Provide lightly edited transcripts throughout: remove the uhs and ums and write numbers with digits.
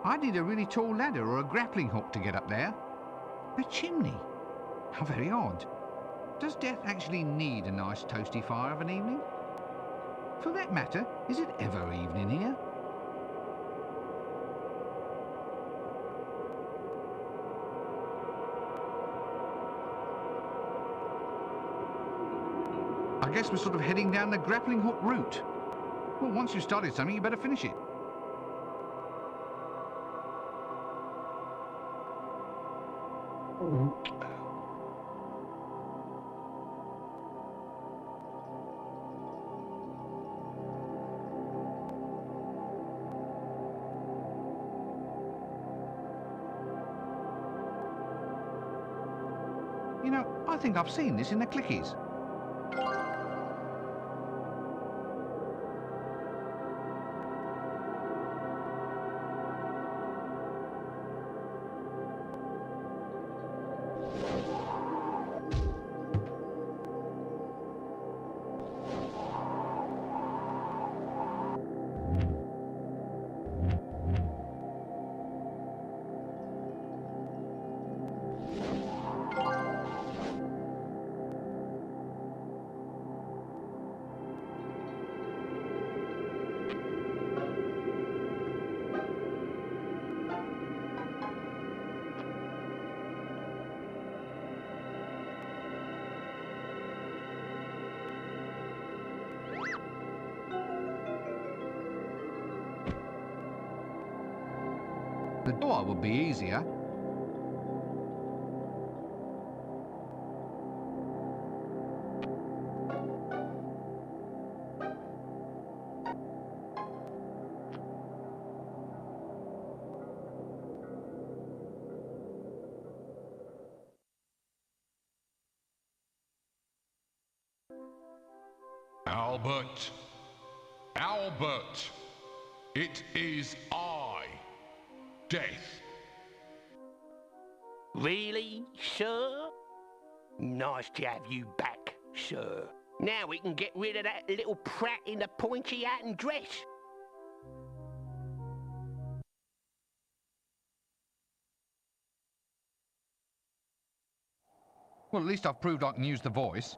I'd need a really tall ladder or a grappling hook to get up there. A chimney? How very odd. Does death actually need a nice toasty fire of an evening? For that matter, is it ever evening here? I guess we're sort of heading down the grappling hook route. Well, once you've started something, you better finish it. You know, I think I've seen this in the Clickies. The door would be easier. Albert! Albert! It is I, Death. Really, sir? Nice to have you back, sir. Now we can get rid of that little prat in the pointy hat and dress. Well, at least I've proved I can use the voice.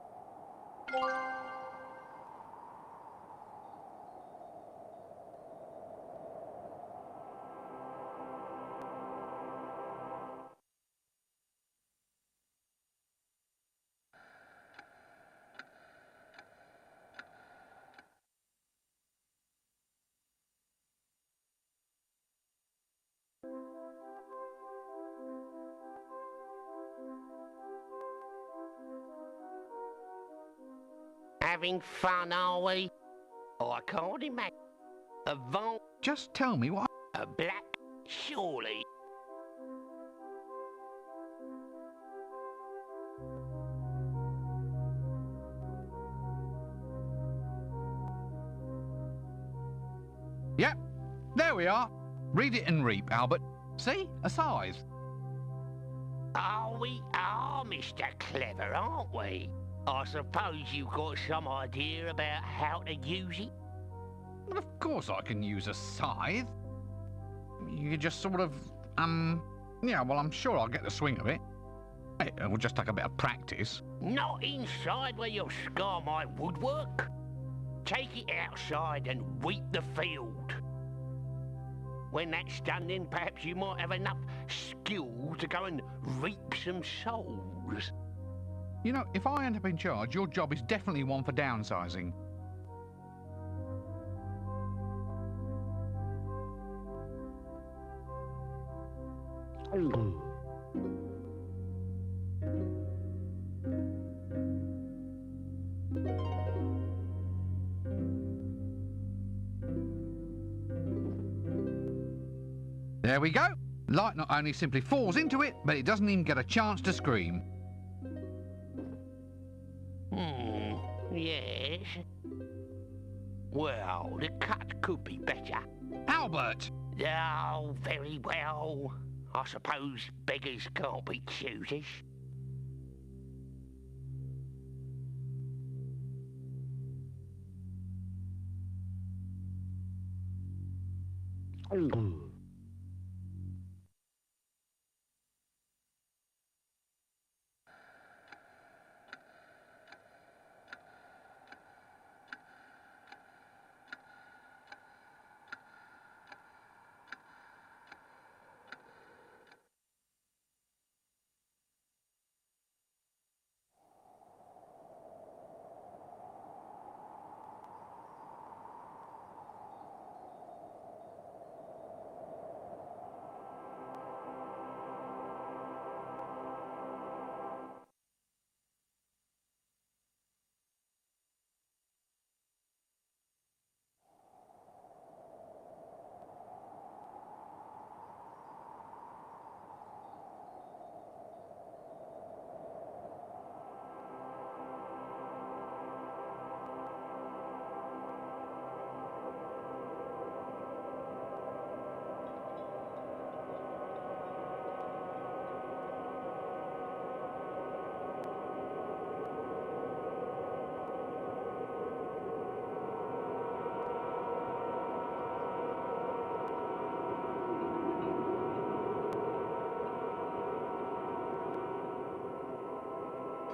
Having fun, are we? Oh, I can't imagine. A vault, Just tell me what... a black, surely. Yep, there we are. Read it and reap, Albert. See? A scythe. Oh, we are Mr. Clever, aren't we? I suppose you've got some idea about how to use it? Well, of course I can use a scythe. You just sort of, yeah, well, I'm sure I'll get the swing of it. It will just take a bit of practice. Not inside where you'll scar my woodwork. Take it outside and reap the field. When that's done, then perhaps you might have enough skill to go and reap some souls. You know, if I end up in charge, your job is definitely one for downsizing. There we go. Light not only simply falls into it, but it doesn't even get a chance to scream. Yes. Well, the cut could be better. Albert! Oh, very well. I suppose beggars can't be choosers.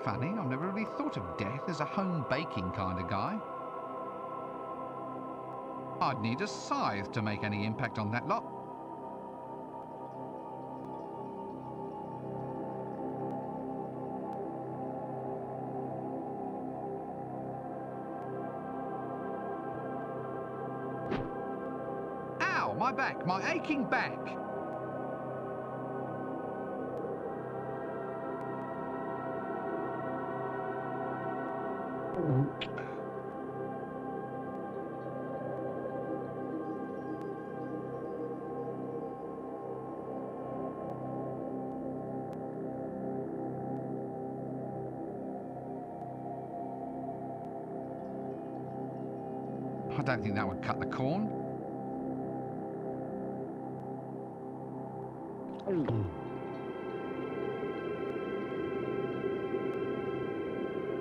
funny. I've never really thought of death as a home baking kind of guy. I'd need a scythe to make any impact on that lot. Ow, my back, my aching back. I don't think that would cut the corn.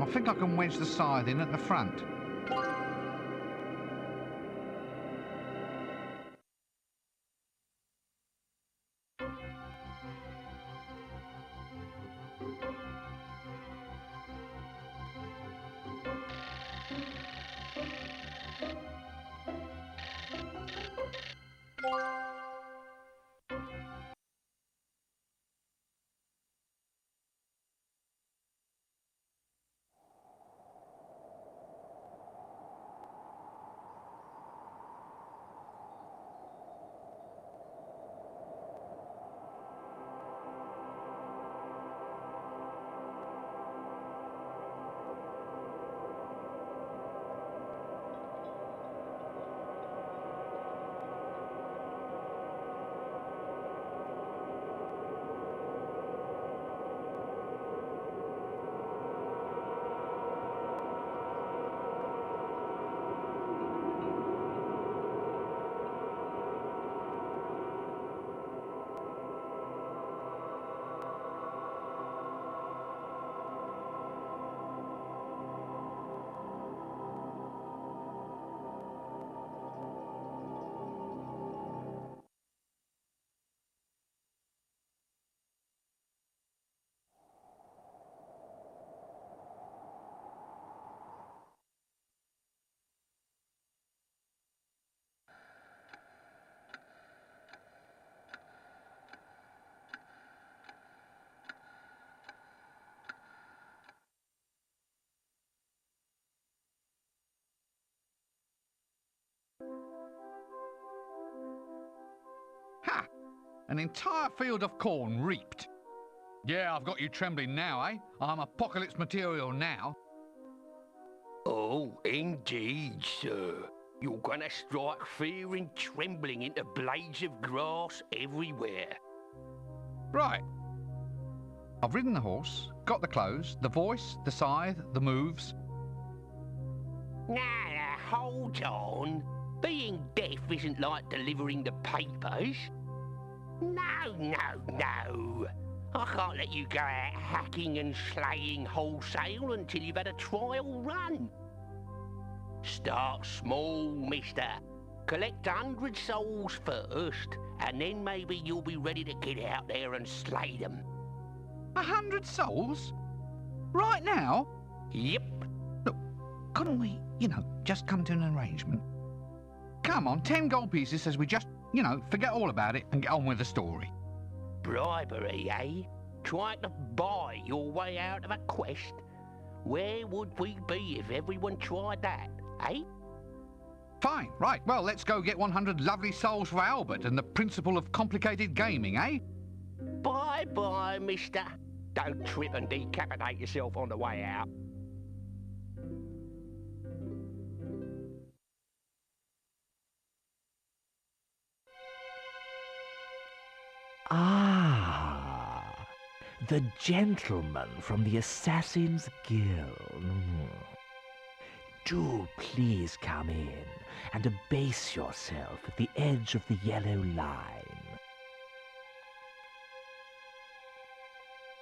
I think I can wedge the scythe in at the front. Ha! An entire field of corn reaped. Yeah, I've got you trembling now, eh? I'm apocalypse material now. Oh, indeed, sir. You're gonna strike fear and trembling into blades of grass everywhere. Right. I've ridden the horse, got the clothes, the voice, the scythe, the moves. Now, hold on. Being deaf isn't like delivering the papers. No. I can't let you go out hacking and slaying wholesale until you've had a trial run. Start small, mister. Collect 100 souls first, and then maybe you'll be ready to get out there and slay them. 100 souls? Right now? Yep. Look, couldn't we, just come to an arrangement? Come on, 10 gold pieces says we just, forget all about it and get on with the story. Bribery, eh? Trying to buy your way out of a quest? Where would we be if everyone tried that, eh? Fine, right, well, let's go get 100 lovely souls for Albert and the principle of complicated gaming, eh? Bye-bye, mister. Don't trip and decapitate yourself on the way out. Ah, the gentleman from the Assassin's Guild. Do please come in and abase yourself at the edge of the yellow line.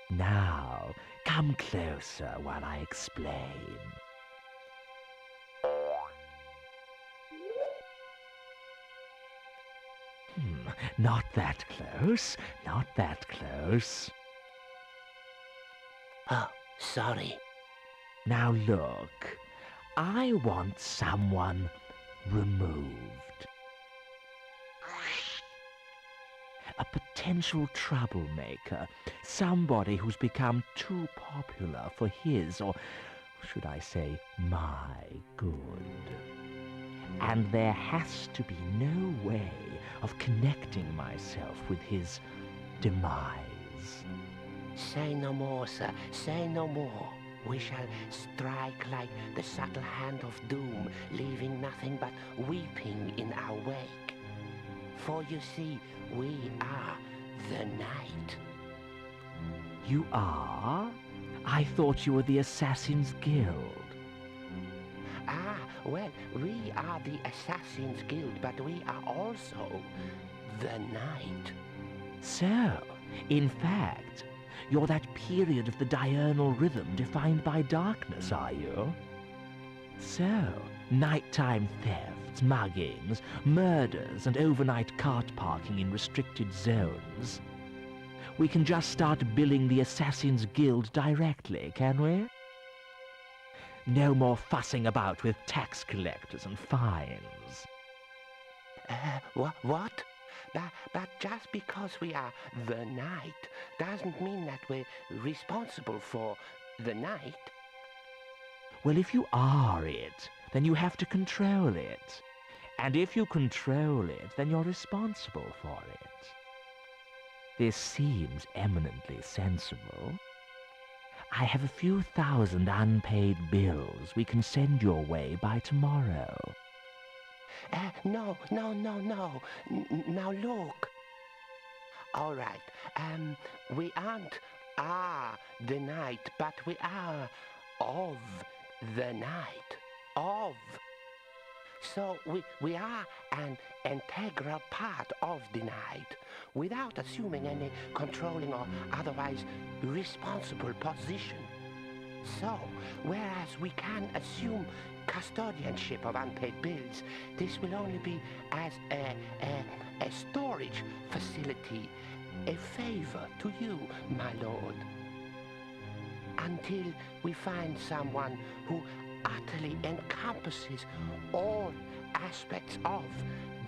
Now, come closer while I explain. Not that close, not that close. Sorry. Now look, I want someone removed. A potential troublemaker, somebody who's become too popular for his, or should I say, my good. And there has to be no way of connecting myself with his demise. Say no more, sir. Say no more. We shall strike like the subtle hand of doom, leaving nothing but weeping in our wake. For you see, we are the night. You are? I thought you were the Assassin's Guild. Ah, well, we are the Assassin's Guild, but we are also the night. So, in fact, you're that period of the diurnal rhythm defined by darkness, are you? So, nighttime thefts, muggings, murders, and overnight cart parking in restricted zones. We can just start billing the Assassin's Guild directly, can we? No more fussing about with tax collectors and fines. What? But just because we are the night doesn't mean that we're responsible for the night. Well, if you are it, then you have to control it. And if you control it, then you're responsible for it. This seems eminently sensible. I have a few thousand unpaid bills we can send your way by tomorrow. No. Now look. All right. We aren't the night, but we are of the night. Of. So we are an integral part of the night, without assuming any controlling or otherwise responsible position. So, whereas we can assume custodianship of unpaid bills, this will only be as a storage facility, a favor to you, my lord. Until we find someone who utterly encompasses all aspects of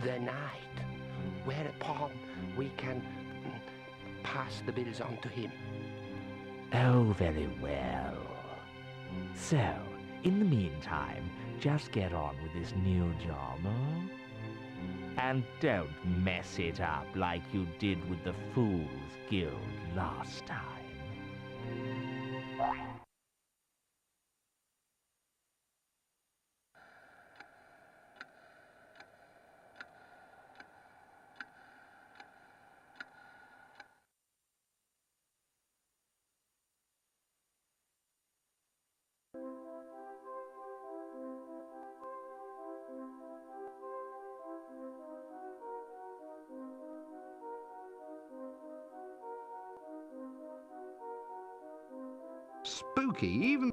the night, whereupon we can pass the bills on to him. Oh, very well. So, in the meantime, just get on with this new job, huh? And don't mess it up like you did with the Fool's Guild last time. Spooky, even...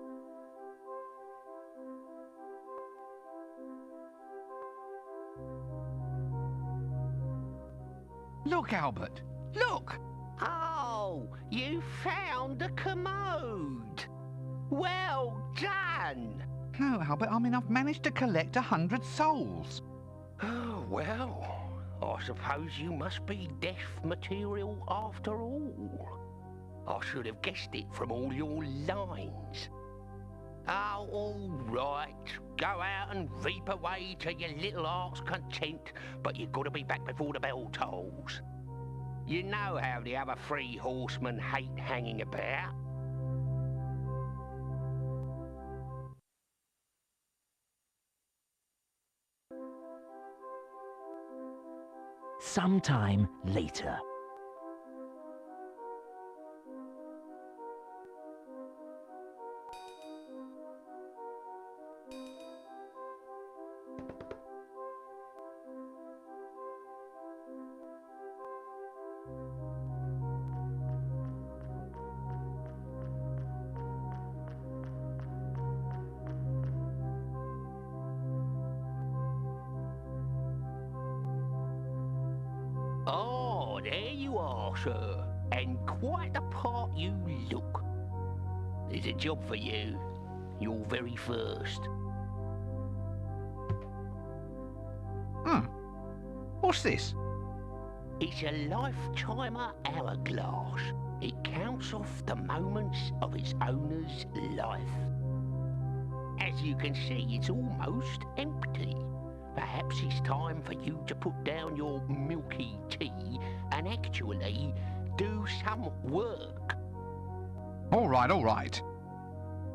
Look, Albert! Look! Oh, you found the commode! Well done! No, Albert, I mean, I've managed to collect 100 souls. Oh, well, I suppose you must be deaf material after all. I should have guessed it from all your lines. Oh, all right. Go out and reap away to your little heart's content, but you've got to be back before the bell tolls. You know how the other three horsemen hate hanging about. Sometime later. Oh, there you are, sir. And quite the part you look. There's a job for you. Your very first. What's this? It's a lifetimer hourglass. It counts off the moments of its owner's life. As you can see, it's almost empty. Perhaps it's time for you to put down your milky tea and actually do some work. All right.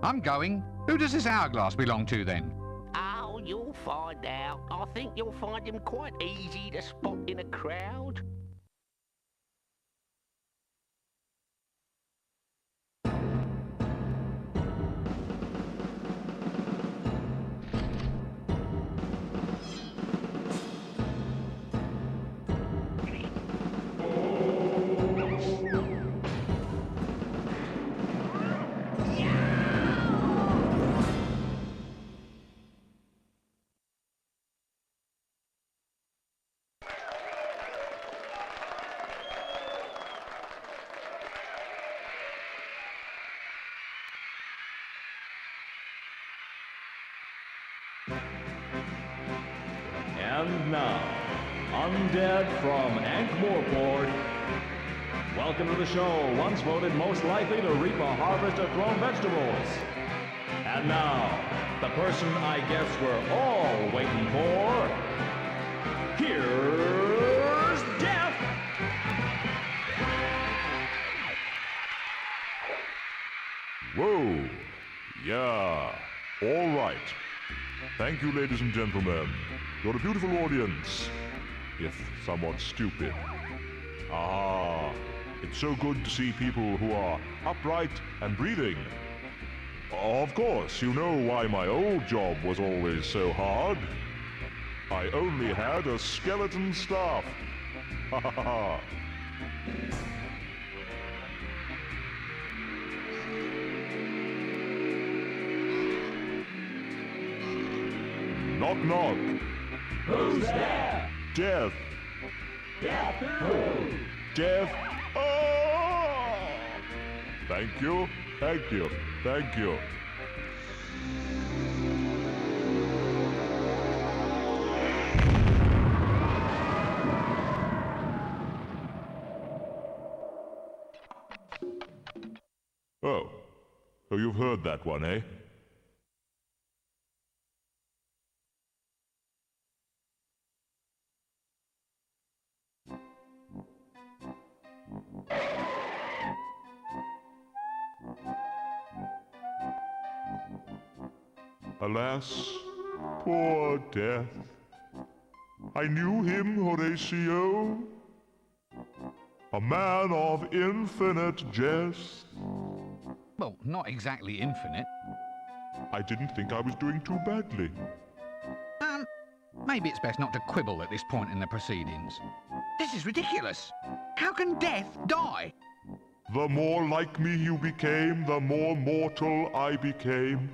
I'm going. Who does this hourglass belong to then? Oh, you'll find out. I think you'll find him quite easy to spot in a crowd. And now, undead from Ankh-Morport. Welcome to the show, once voted most likely to reap a harvest of thrown vegetables. And now, the person I guess we're all waiting for. Here's Death! Whoa! Yeah, all right. Thank you, ladies and gentlemen. You're a beautiful audience, if somewhat stupid. Ah, it's so good to see people who are upright and breathing. Of course, you know why my old job was always so hard. I only had a skeleton staff. Ha ha ha. Knock knock. Who's there? Death. Death who? Death. Oh! Thank you. Oh, you've heard that one, eh? Alas, poor Death. I knew him, Horatio, a man of infinite jest. Well, not exactly infinite. I didn't think I was doing too badly. Maybe it's best not to quibble at this point in the proceedings. This is ridiculous. How can death die? The more like me you became, the more mortal I became.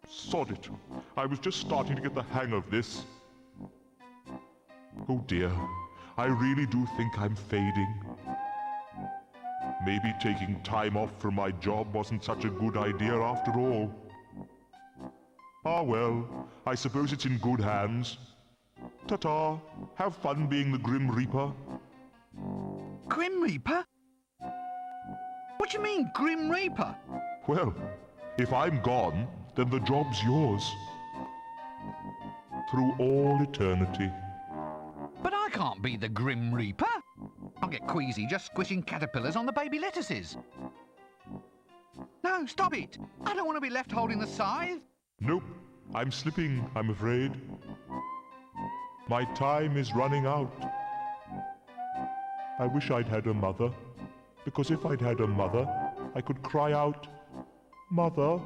Sod it. I was just starting to get the hang of this. Oh dear, I really do think I'm fading. Maybe taking time off from my job wasn't such a good idea after all. Ah well, I suppose it's in good hands. Ta-ta, have fun being the Grim Reaper. Grim Reaper? What do you mean, Grim Reaper? Well, if I'm gone, then the job's yours. Through all eternity. But I can't be the Grim Reaper. I'll get queasy just squishing caterpillars on the baby lettuces. No, stop it. I don't want to be left holding the scythe. Nope, I'm slipping, I'm afraid. My time is running out. I wish I'd had a mother, because if I'd had a mother, I could cry out, "Mother!"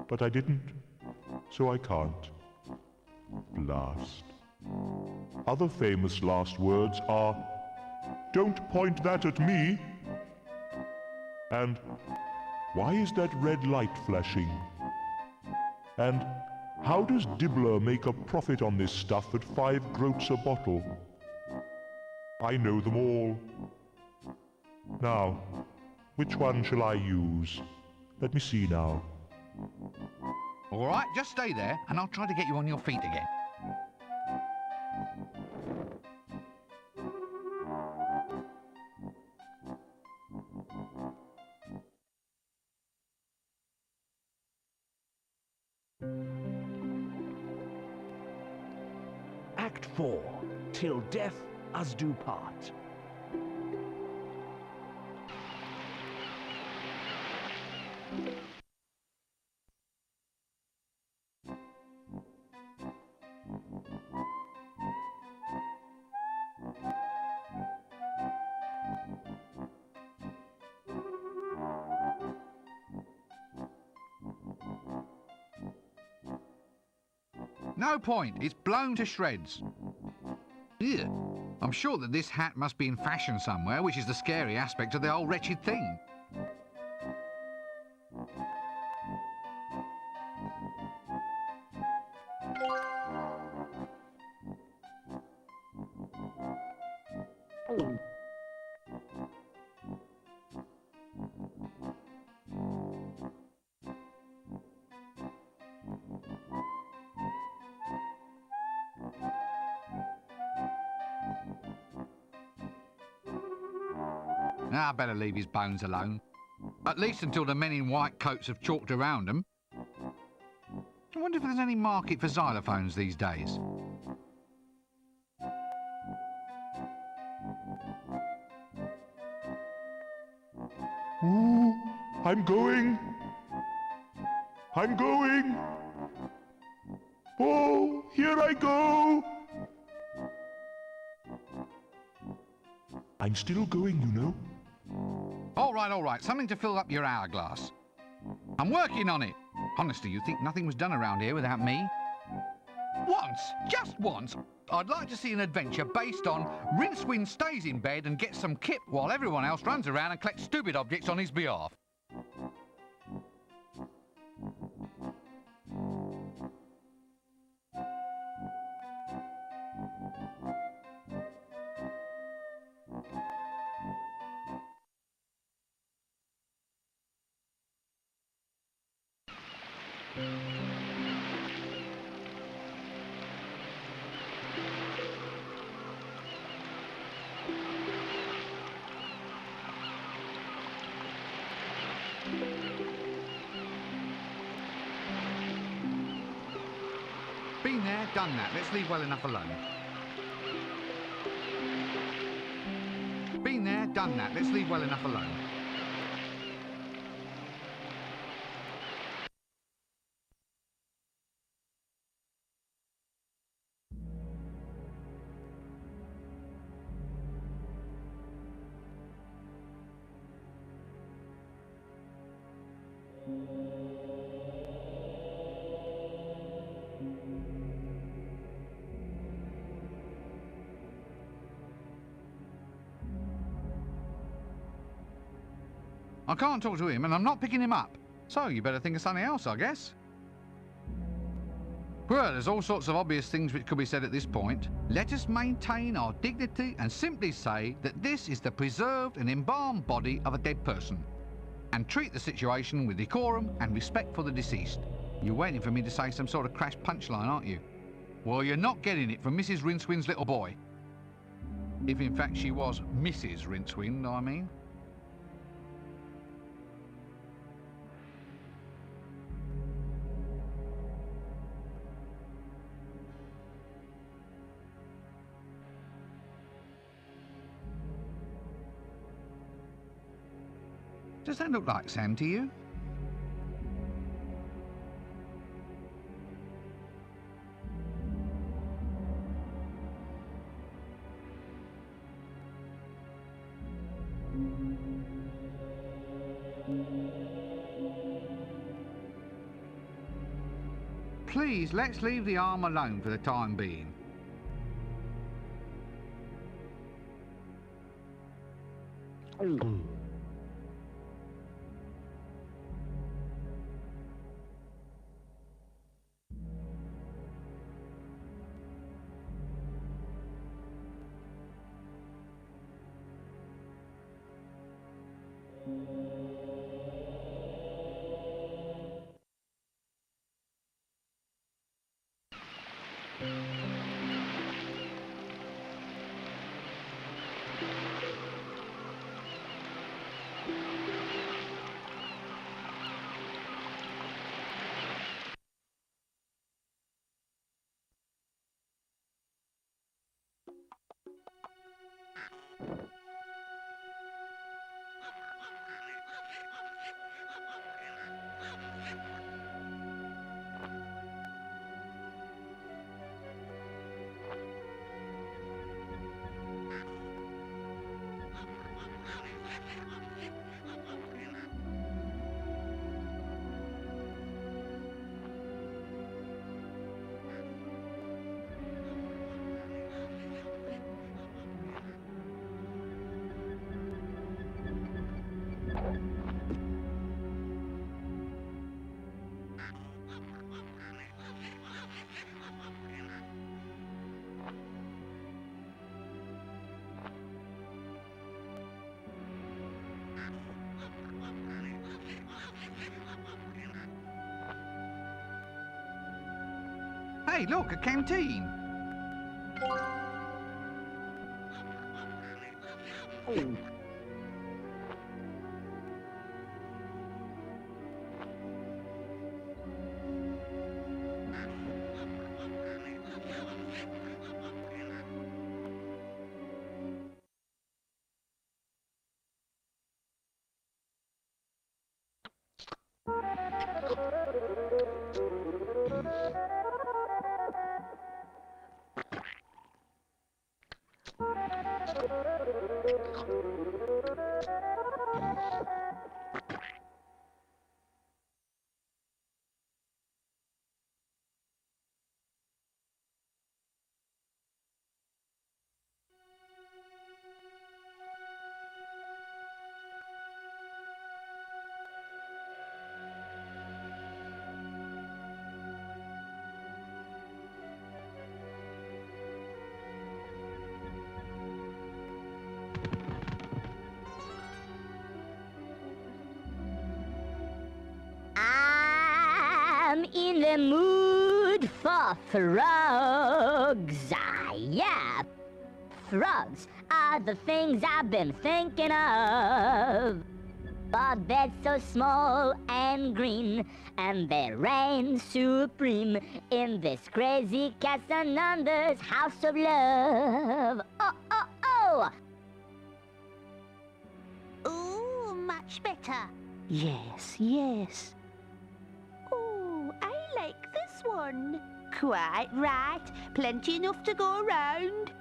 But I didn't, so I can't. Blast. Other famous last words are, "Don't point that at me!" And, "Why is that red light flashing?" And, "How does Dibbler make a profit on this stuff at 5 groats a bottle?" I know them all. Now, Which one shall I use? Let me see now. All right, just stay there, and I'll try to get you on your feet again. Act 4. Till death us do part. No point, it's blown to shreds. Ew. I'm sure that this hat must be in fashion somewhere, which is the scary aspect of the whole wretched thing. I better leave his bones alone. At least until the men in white coats have chalked around them. I wonder if there's any market for xylophones these days. Ooh, I'm going. I'm going. Oh, here I go. I'm still going, you know. All right, something to fill up your hourglass. I'm working on it. Honestly, you think nothing was done around here without me? Once, just once, I'd like to see an adventure based on Rincewind stays in bed and gets some kip while everyone else runs around and collects stupid objects on his behalf. Been there, done that. Let's leave well enough alone. Been there, done that. Let's leave well enough alone. I can't talk to him, and I'm not picking him up. So you better think of something else, I guess. Well, there's all sorts of obvious things which could be said at this point. Let us maintain our dignity and simply say that this is the preserved and embalmed body of a dead person, and treat the situation with decorum and respect for the deceased. You're waiting for me to say some sort of crash punchline, aren't you? Well, you're not getting it from Mrs. Rincewind's little boy. If in fact she was Mrs. Rincewind, I mean. Does that look like Sam to you? Please, let's leave the arm alone for the time being. Hey, look, a canteen. Oh. I'm in the mood for frogs. Yeah. Frogs are the things I've been thinking of. But they're so small and green, and they reign supreme in this crazy Cassanunder's house of love. Oh, oh, oh! Ooh, much better. Yes, yes. Oh, I like this one. Quite right. Plenty enough to go around.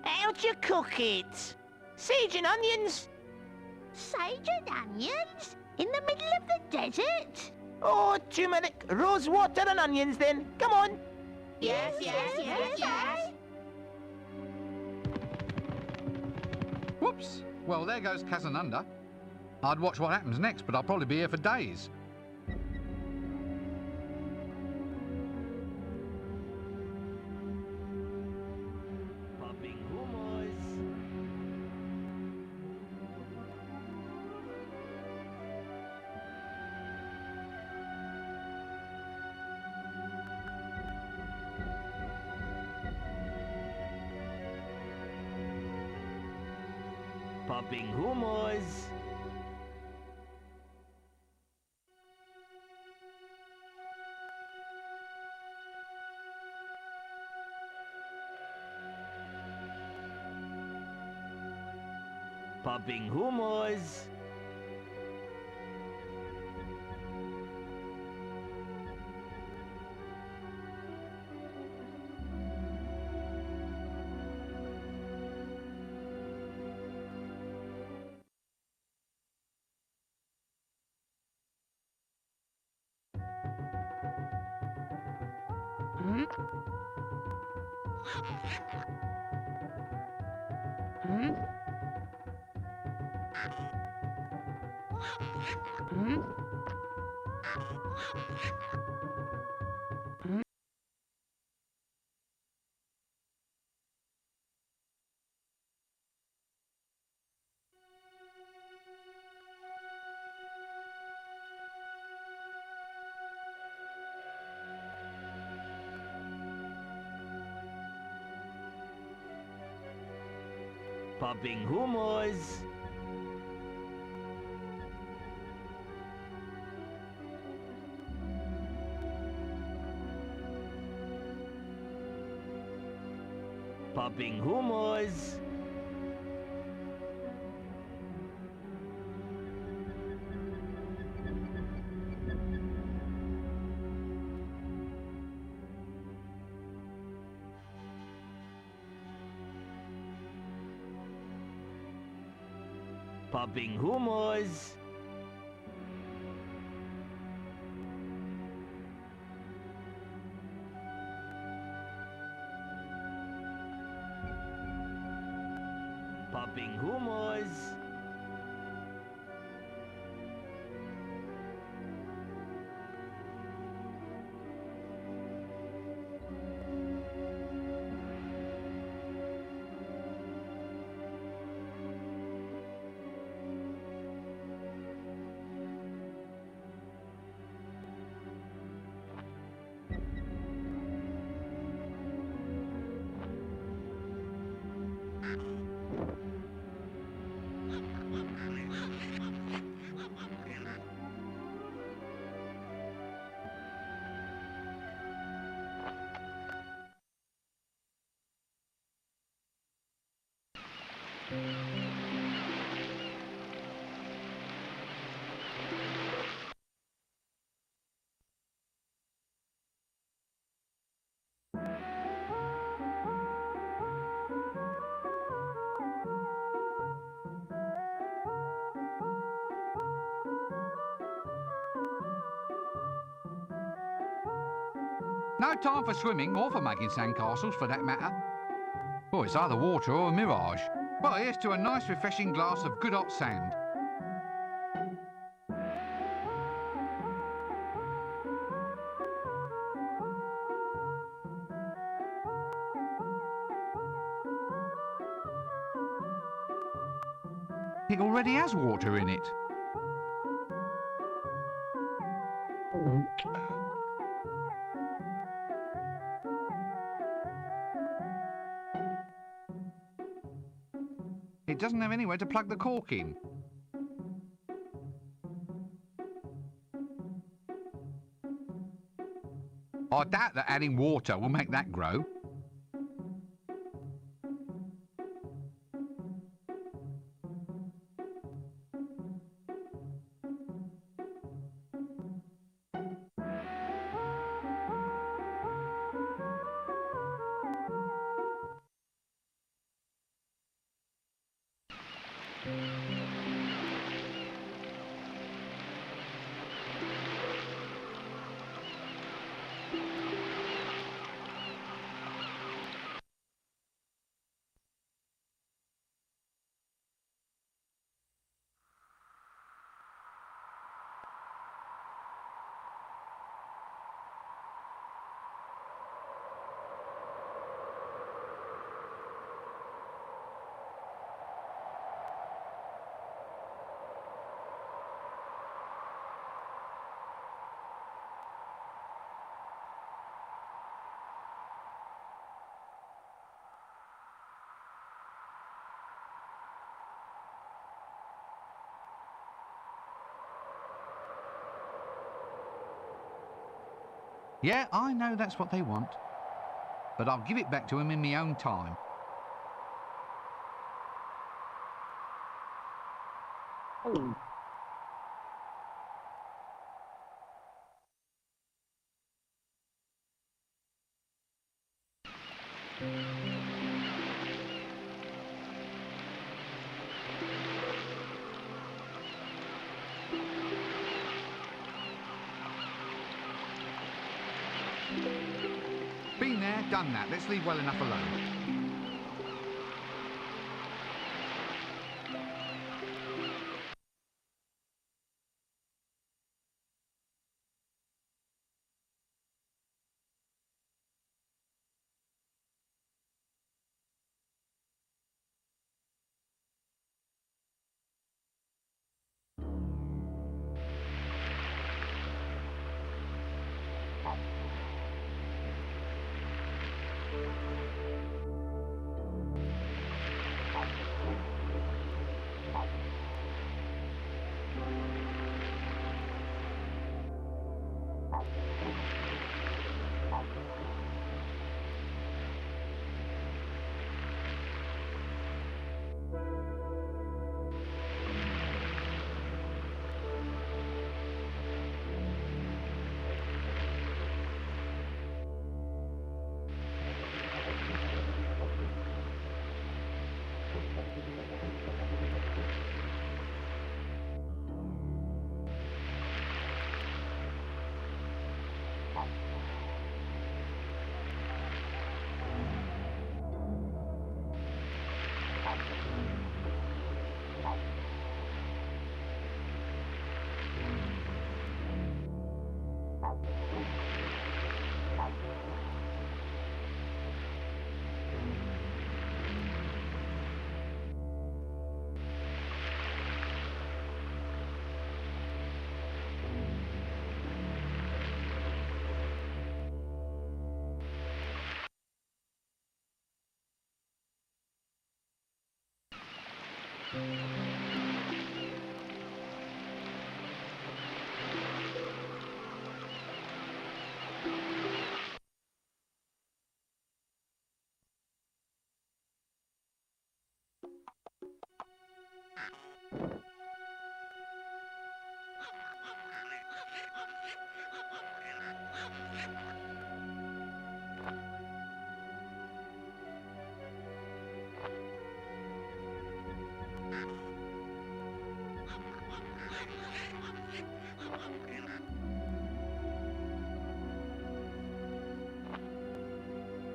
How'd you cook it? Sage and onions? Sage and onions? In the middle of the desert? Oh, turmeric, rose water and onions then. Come on. Yes, yes. Whoops. Well, there goes Cassanunder. I'd watch what happens next, but I'll probably be here for days. Popping humors. Popping humors. Popping humors. Popping humors. Popping humors. Popping humors. Popping humors. No time for swimming or for making sandcastles, for that matter. Well, it's either water or a mirage. Well, here's to a nice refreshing glass of good hot sand. It already has water in it. It doesn't have anywhere to plug the cork in. I doubt that adding water will make that grow. Yeah, I know that's what they want. But I'll give it back to them in my own time. Been there, done that. Let's leave well enough alone.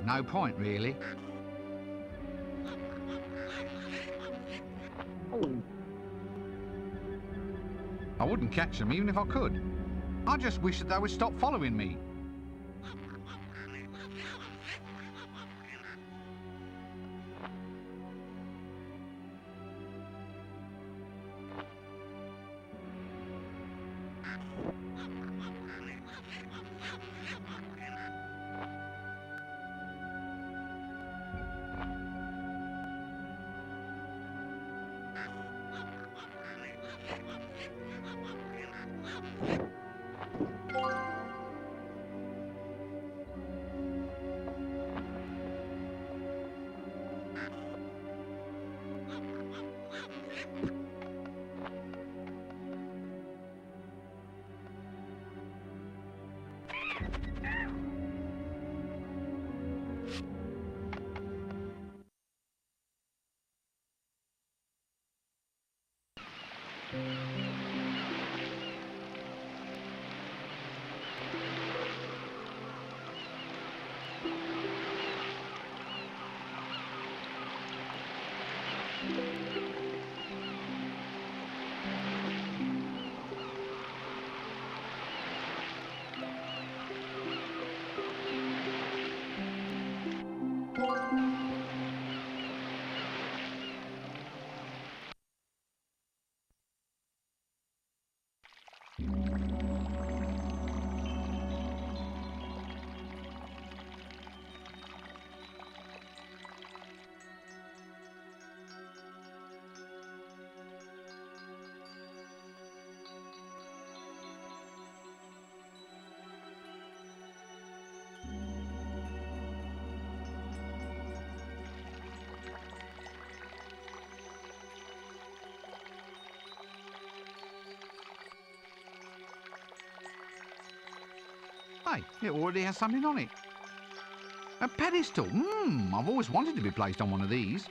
No point, really. I wouldn't catch them even if I could. I just wish that they would stop following me. Hey, it already has something on it. A pedestal. I've always wanted to be placed on one of these.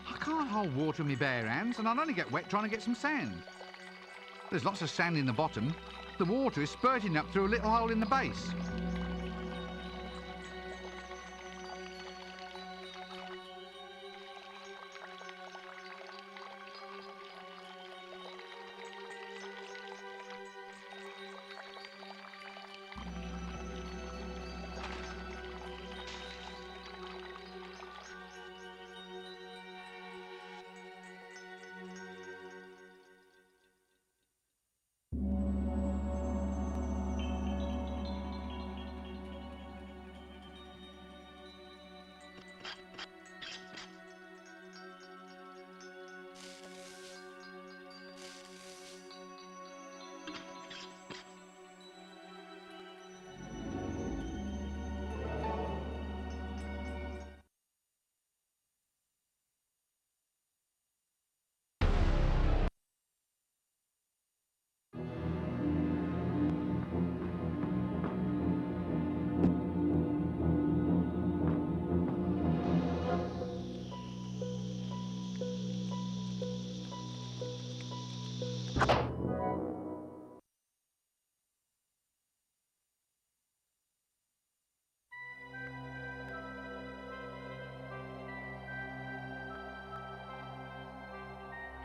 I can't hold water in my bare hands, and I'll only get wet trying to get some sand. There's lots of sand in the bottom. The water is spurting up through a little hole in the base.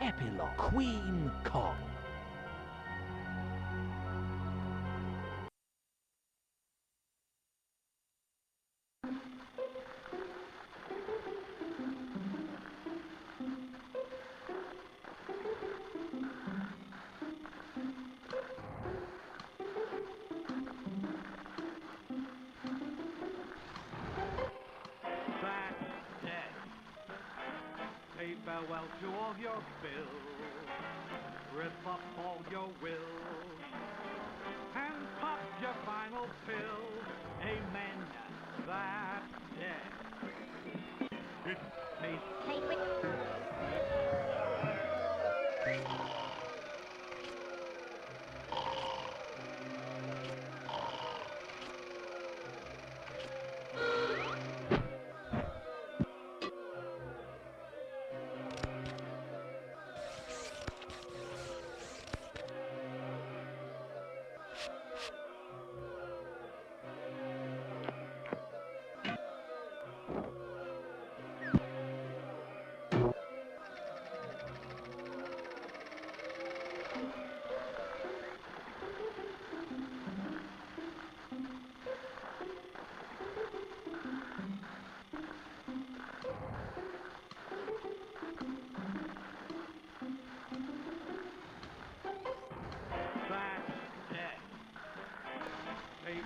Epilogue Queen Kong. farewell to all your bills. Rip up all your wills. And pop your final pill. Amen. That's death. It tastes Hey, wait.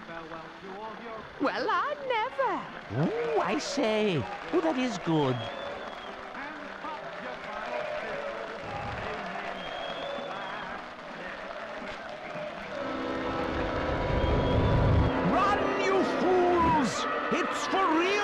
farewell to all your... Well, I never. Ooh, I say. Oh, that is good. And pop your final pill. Amen. Run, you fools! It's for real!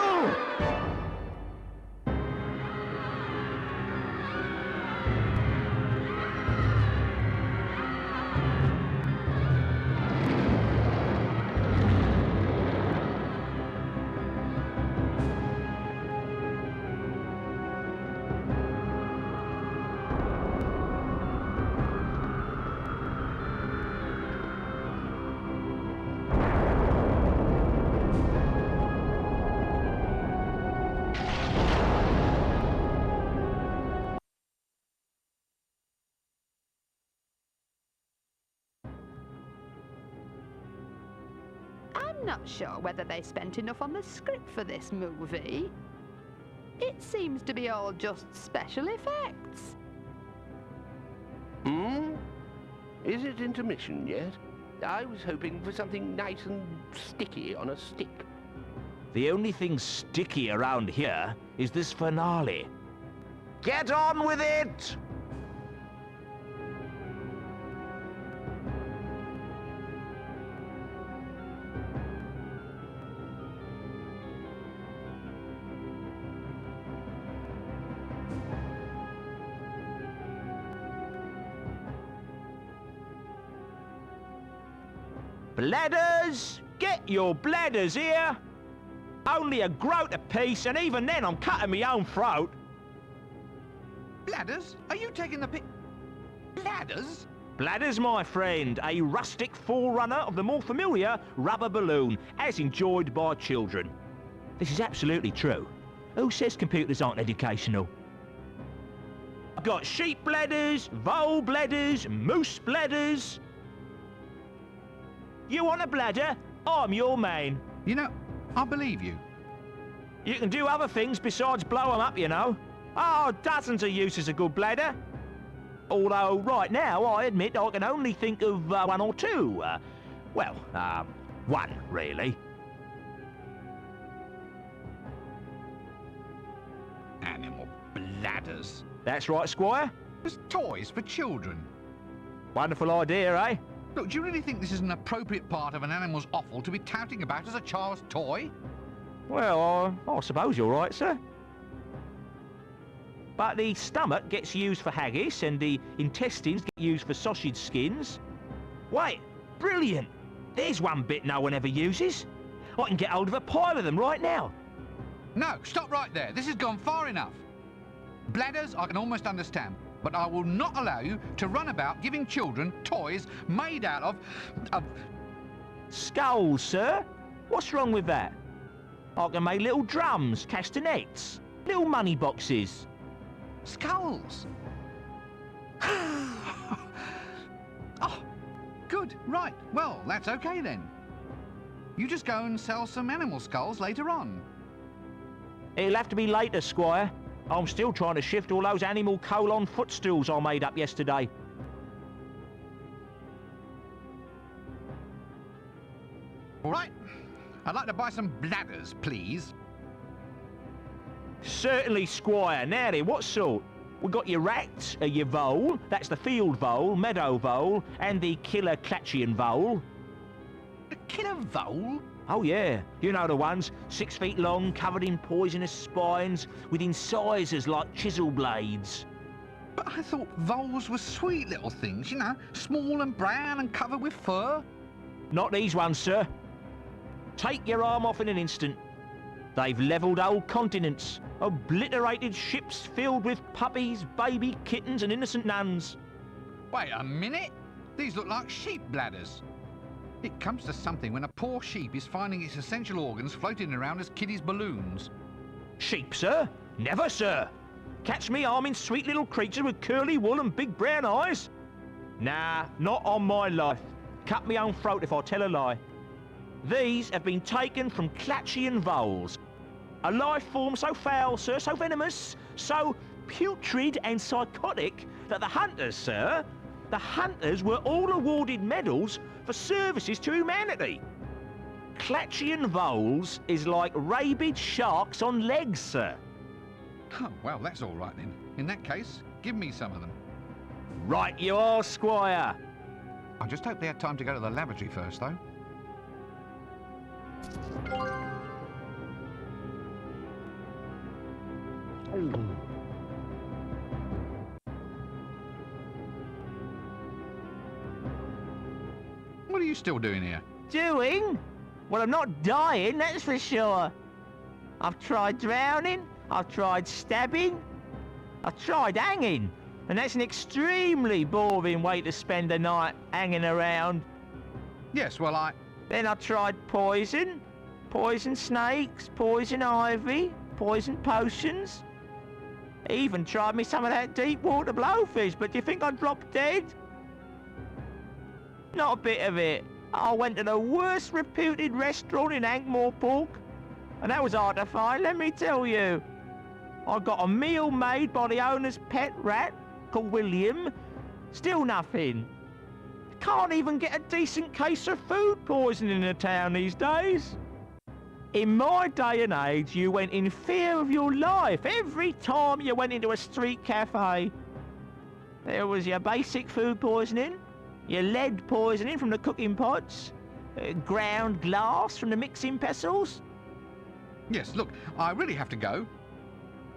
I'm not sure whether they spent enough on the script for this movie. It seems to be all just special effects. Is it intermission yet? I was hoping for something nice and sticky on a stick. The only thing sticky around here is this finale. Get on with it! Bladders! Get your bladders here! Only a groat apiece, and even then I'm cutting my own throat. Bladders? Are you taking the pic? Bladders? Bladders, my friend, a rustic forerunner of the more familiar rubber balloon, as enjoyed by children. This is absolutely true. Who says computers aren't educational? I've got sheep bladders, vole bladders, moose bladders. You want a bladder? I'm your man. You know, I believe you. You can do other things besides blow 'em up, you know. Oh, dozens of uses a good bladder. Although, right now, I admit I can only think of one or two. One, really. Animal bladders. That's right, Squire. There's toys for children. Wonderful idea, eh? Look, do you really think this is an appropriate part of an animal's offal to be touting about as a child's toy? Well, I suppose you're right, sir. But the stomach gets used for haggis, and the intestines get used for sausage skins. Wait, brilliant! There's one bit no one ever uses. I can get hold of a pile of them right now. No, stop right there. This has gone far enough. Bladders I can almost understand, but I will not allow you to run about giving children toys made out of... Skulls, sir? What's wrong with that? I can make little drums, castanets, little money boxes. Skulls! Oh, good, right. Well, that's okay then. You just go and sell some animal skulls later on. It'll have to be later, Squire. I'm still trying to shift all those animal colon footstools I made up yesterday. All right. I'd like to buy some bladders, please. Certainly, Squire. Now then, what sort? We've got your rats, your vole, that's the field vole, meadow vole, and the killer Clatchian vole. A killer vole? Oh yeah, you know the ones, 6 feet long, covered in poisonous spines, with incisors like chisel blades. But I thought voles were sweet little things, you know, small and brown and covered with fur. Not these ones, sir. Take your arm off in an instant. They've levelled whole continents, obliterated ships filled with puppies, baby kittens and innocent nuns. Wait a minute. These look like sheep bladders. It comes to something when a poor sheep is finding its essential organs floating around as kiddies' balloons. Sheep, sir? Never, sir. Catch me arming sweet little creatures with curly wool and big brown eyes? Nah, not on my life. Cut me own throat if I tell a lie. These have been taken from Clatchian voles. A life form so foul, sir, so venomous, so putrid and psychotic that the hunters, sir, the hunters were all awarded medals for services to humanity. Clatchian voles is like rabid sharks on legs, sir. Oh, well, that's all right then. In that case, give me some of them. Right you are, Squire. I just hope they had time to go to the lavatory first, though. What are you still doing here? Doing? Well, I'm not dying, that's for sure. I've tried drowning, I've tried stabbing, I've tried hanging, and that's an extremely boring way to spend a night hanging around. Yes, well, Then I tried poison, poison snakes, poison ivy, poison potions. Even tried me some of that deep water blowfish, but do you think I'd drop dead? Not a bit of it. I went to the worst reputed restaurant in Ankh-Morpork, and that was hard to find, let me tell you. I got a meal made by the owner's pet rat, called William. Still nothing. Can't even get a decent case of food poisoning in the town these days. In my day and age, you went in fear of your life every time you went into a street cafe. There was your basic food poisoning, your lead poisoning from the cooking pots, ground glass from the mixing pestles. yes, look, I really have to go.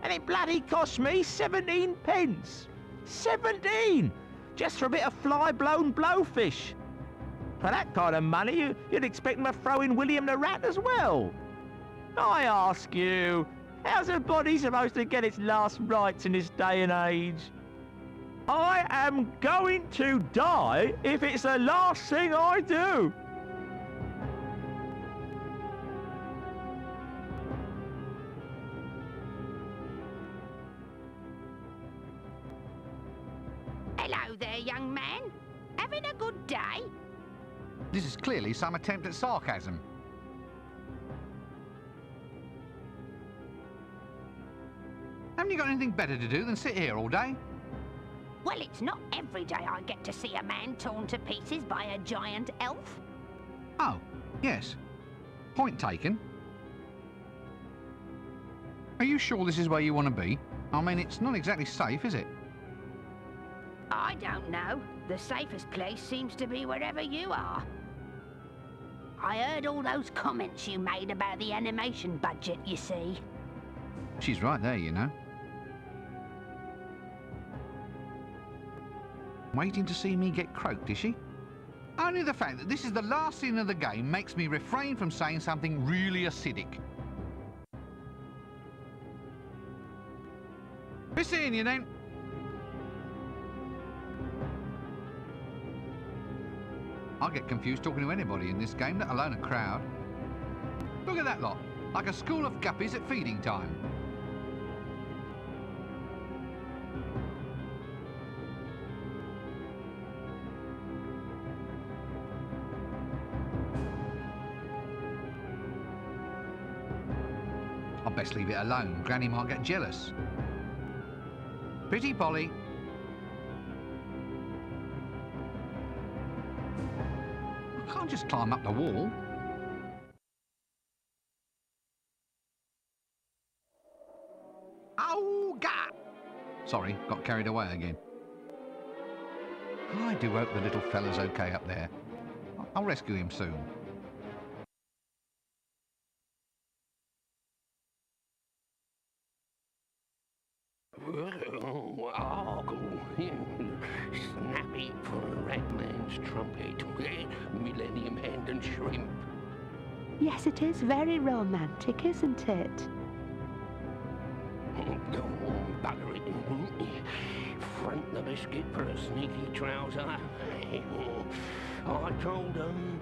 And it bloody cost me 17 pence. 17! Just for a bit of fly-blown blowfish. For that kind of money, you'd expect them to throw in William the Rat as well. I ask you, how's a body supposed to get its last rites in this day and age? I am going to die if it's the last thing I do. Hello there, young man. Having a good day? This is clearly some attempt at sarcasm. Haven't you got anything better to do than sit here all day? Well, it's not every day I get to see a man torn to pieces by a giant elf. Oh, yes. Point taken. Are you sure this is where you want to be? I mean, it's not exactly safe, is it? I don't know. The safest place seems to be wherever you are. I heard all those comments you made about the animation budget, you see. She's right there, you know. Waiting to see me get croaked, is she? Only the fact that this is the last scene of the game makes me refrain from saying something really acidic. Be seeing you then. I get confused talking to anybody in this game, let alone a crowd. Look at that lot, like a school of guppies at feeding time. I'd best leave it alone. Granny might get jealous. Pretty Polly. I can't just climb up the wall. Oh, God! Sorry, got carried away again. I do hope the little fella's okay up there. I'll rescue him soon. Snappy for a ragman's trumpet. Millennium hand and shrimp. Yes, it is very romantic, isn't it? Bugger it. Front the biscuit for a sneaky trouser. I told them.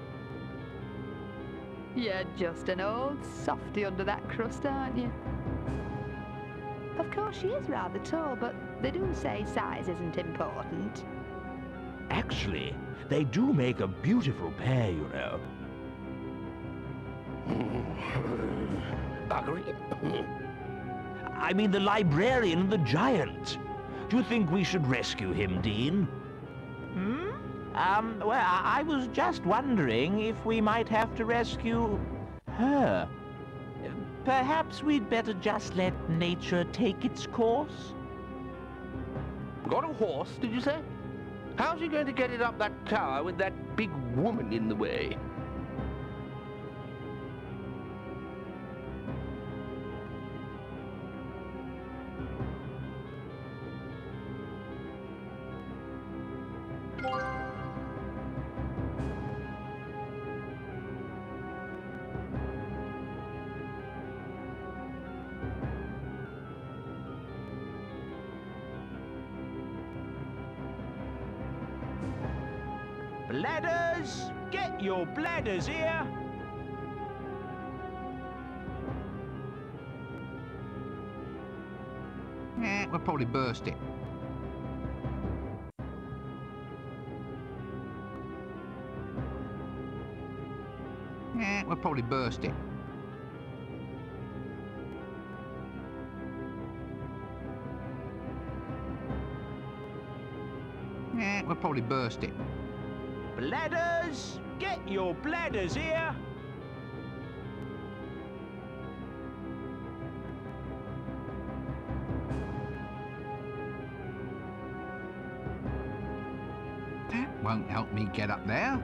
You're just an old softy under that crust, aren't you? Of course, she is rather tall, but they do say size isn't important. Actually, they do make a beautiful pair, you know. Bugger it. I mean the librarian and the giant. Do you think we should rescue him, Dean? Well, I was just wondering if we might have to rescue her. Perhaps we'd better just let nature take its course? Got a horse, did you say? How's he going to get it up that tower with that big woman in the way? Bladders! Get your bladders here! We'll probably burst it. We'll probably burst it. We'll probably burst it. Bladders! Get your bladders here! That won't help me get up there.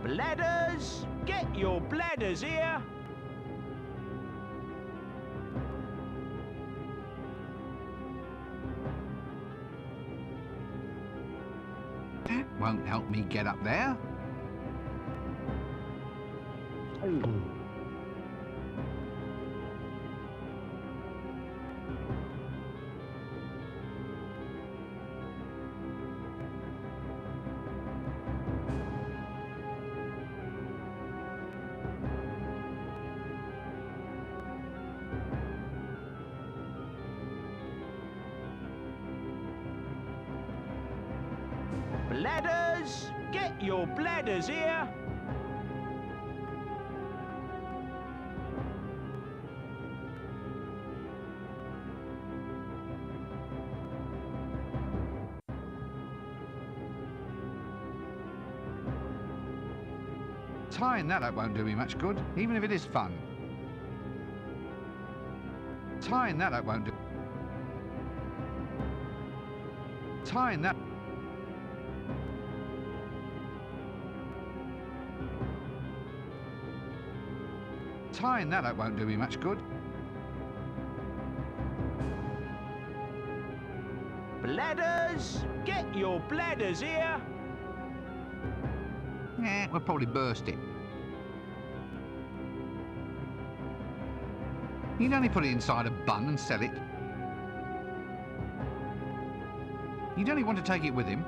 Bladders! Get your bladders here! That won't help me get up there. Bladders! Get your bladders here! Tying that up won't do me much good, even if it is fun. Tying that up won't do. Tying that. Tying that up won't do me much good. Bladders! Get your bladders here! We'll probably burst it. You'd only put it inside a bun and sell it. You'd only want to take it with him.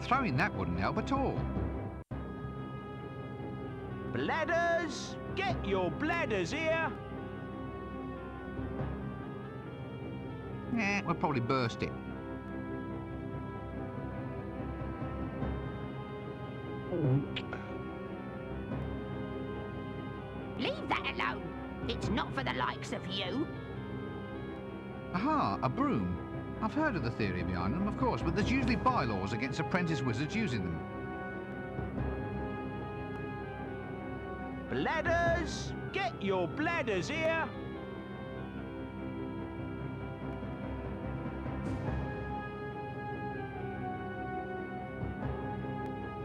Throwing that wouldn't help at all. Bladders! Get your bladders here! We'll probably burst it. that alone. It's not for the likes of you. Aha, a broom. I've heard of the theory behind them, of course, but there's usually bylaws against apprentice wizards using them. Bladders! Get your bladders here!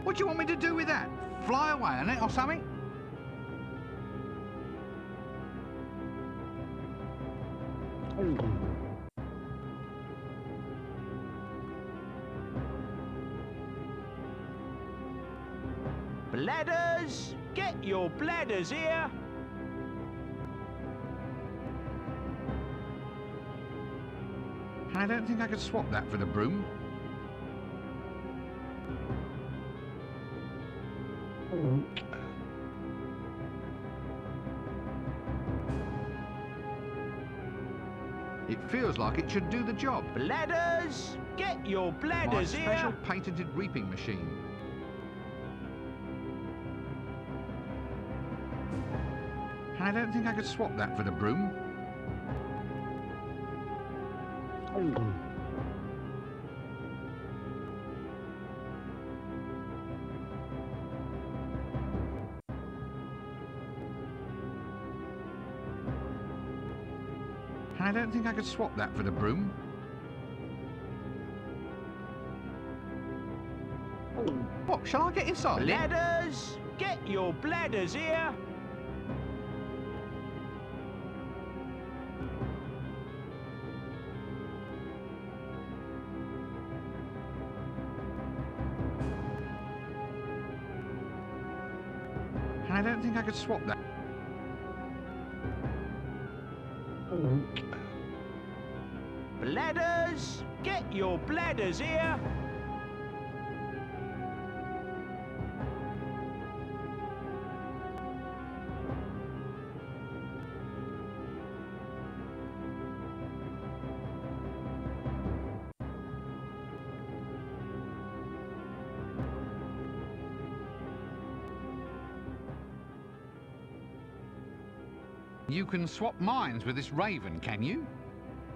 What do you want me to do with that? Fly away on it or something? Bladders! Get your bladders here! I don't think I could swap that for the broom. It feels like it should do the job. Bladders! Get your My bladders special here! patented reaping machine. I don't think I could swap that for the broom. I don't think I could swap that for the broom. What, shall I get inside? Bladders! Get your bladders here! I don't think I could swap that. Bladders! Get your bladders here! You can swap minds with this raven, can you?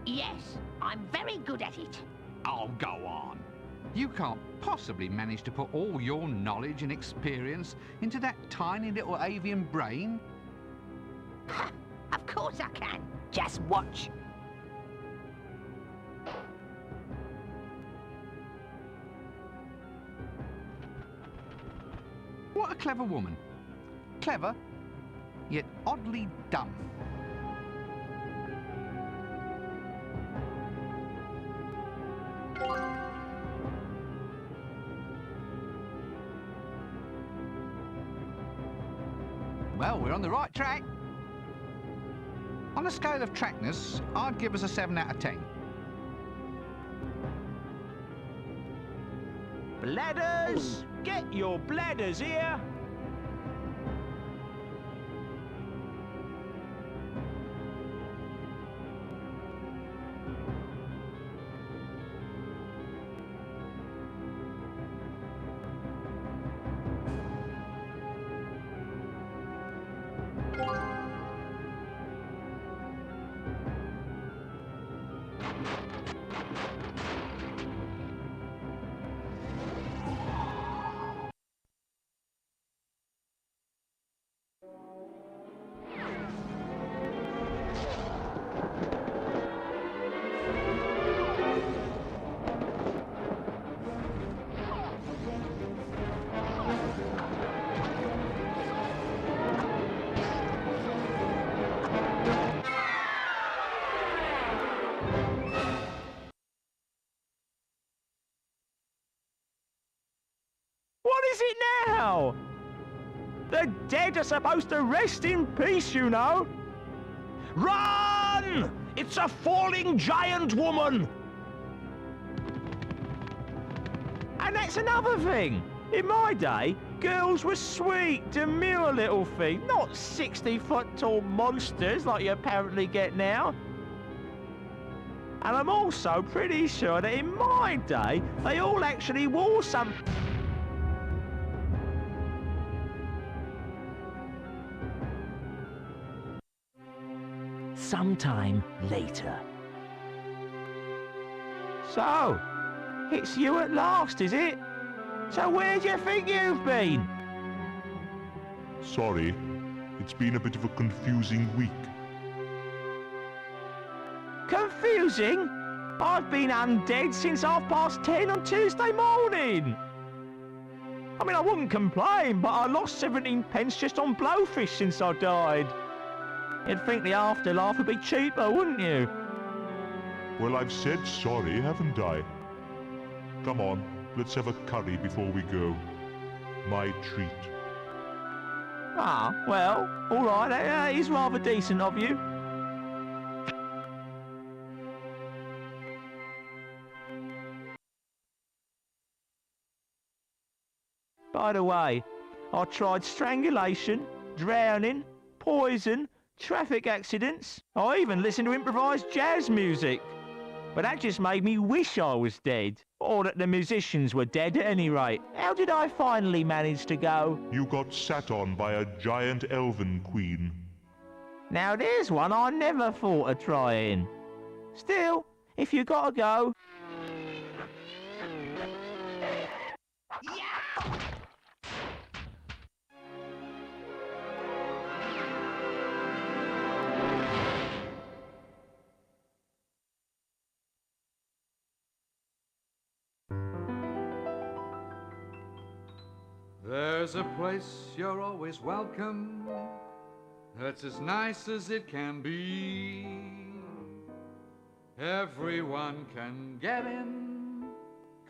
Yes, I'm very good at it. Oh, go on. You can't possibly manage to put all your knowledge and experience into that tiny little avian brain. Ha! Of course I can. Just watch. What a clever woman. Clever, yet oddly dumb. Well, we're on the right track. On a scale of trackness, I'd give us a 7 out of 10. Bladders! Get your bladders here! What is it now? The dead are supposed to rest in peace, you know. Run! It's a falling giant woman! And that's another thing. In my day, girls were sweet, demure little things, not 60-foot-tall monsters like you apparently get now. And I'm also pretty sure that in my day, they all actually wore some... sometime later. So, it's you at last, is it? So where do you think you've been? Sorry, it's been a bit of a confusing week. Confusing? I've been undead since 10:30 on Tuesday morning. I mean, I wouldn't complain, but I lost 17 pence just on blowfish since I died. You'd think the afterlife would be cheaper, wouldn't you? Well, I've said sorry, haven't I? Come on, let's have a curry before we go. My treat. Ah, well, all right, that is rather decent of you. By the way, I tried strangulation, drowning, poison, traffic accidents. I even listened to improvised jazz music. But that just made me wish I was dead. Or that the musicians were dead at any rate. How did I finally manage to go? You got sat on by a giant elven queen. Now there's one I never thought of trying. Still, if you gotta go... There's a place you're always welcome, that's as nice as it can be. Everyone can get in,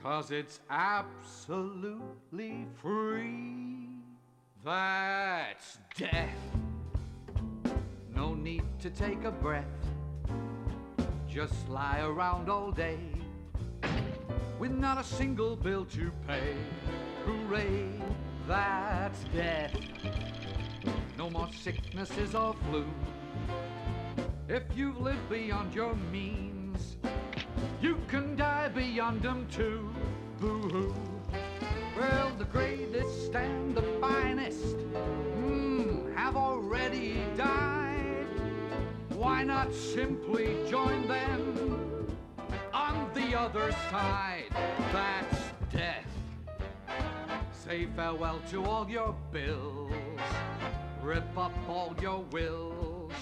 'cause it's absolutely free. That's death. No need to take a breath, just lie around all day with not a single bill to pay. Hooray, that's death. No more sicknesses or flu. If you've lived beyond your means, you can die beyond them too. Boo-hoo. Well, the greatest and the finest have already died. Why not simply join them on the other side? That's death. Say farewell to all your bills, rip up all your wills,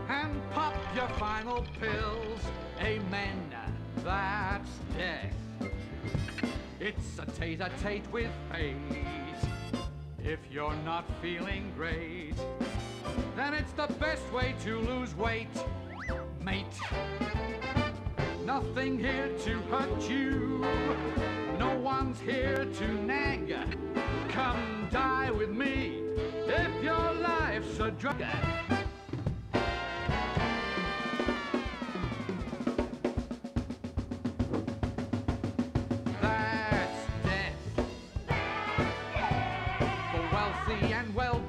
and pop your final pills. Amen, that's death. It's a tete-a-tete with fate. If you're not feeling great, then it's the best way to lose weight, mate. Nothing here to hurt you, no one's here to nag. Come die with me if your life's a drug. That's death. For wealthy and well